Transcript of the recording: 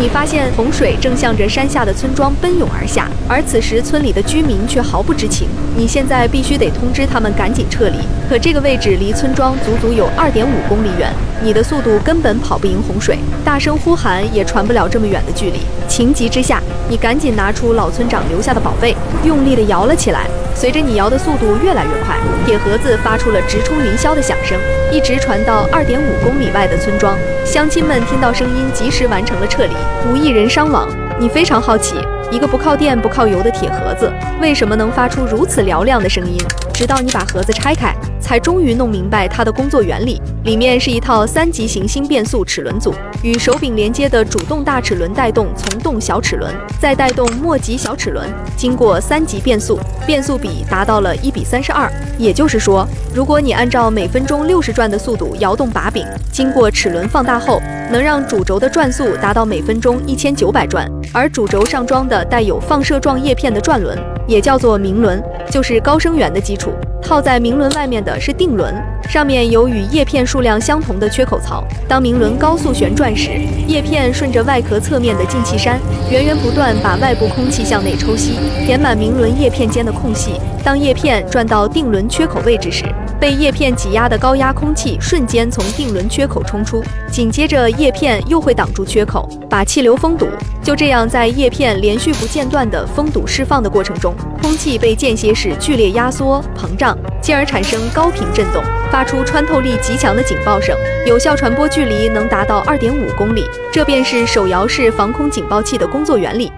你发现洪水正向着山下的村庄奔涌而下，而此时村里的居民却毫不知情。你现在必须得通知他们赶紧撤离，可这个位置离村庄足足有2.5公里远，你的速度根本跑不赢洪水，大声呼喊也传不了这么远的距离。情急之下，你赶紧拿出老村长留下的宝贝，用力地摇了起来。随着你摇的速度越来越快，铁盒子发出了直冲云霄的响声，一直传到2.5公里外的村庄。乡亲们听到声音，及时完成了撤离，无一人伤亡。你非常好奇，一个不靠电不靠油的铁盒子为什么能发出如此嘹亮的声音？直到你把盒子拆开，才终于弄明白它的工作原理。里面是一套3级行星变速齿轮组，与手柄连接的主动大齿轮带动从动小齿轮，再带动末级小齿轮，经过3级变速，变速比达到了1:32。也就是说，如果你按照每分钟60转的速度摇动把柄，经过齿轮放大后，能让主轴的转速达到每分钟1900转，而主轴上装的带有放射状叶片的转轮，也叫做鸣轮，就是高声源的基础。套在鸣轮外面的是定轮，上面有与叶片数量相同的缺口槽。当鸣轮高速旋转时，叶片顺着外壳侧面的进气扇，源源不断把外部空气向内抽吸，填满鸣轮叶片间的空隙。当叶片转到定轮缺口位置时，被叶片挤压的高压空气瞬间从定轮缺口冲出，紧接着叶片又会挡住缺口，把气流封堵。就这样，在叶片连续不间断的封堵释放的过程中，空气被间歇式剧烈压缩、膨胀，进而产生高频振动，发出穿透力极强的警报声，有效传播距离能达到2.5公里。这便是手摇式防空警报器的工作原理。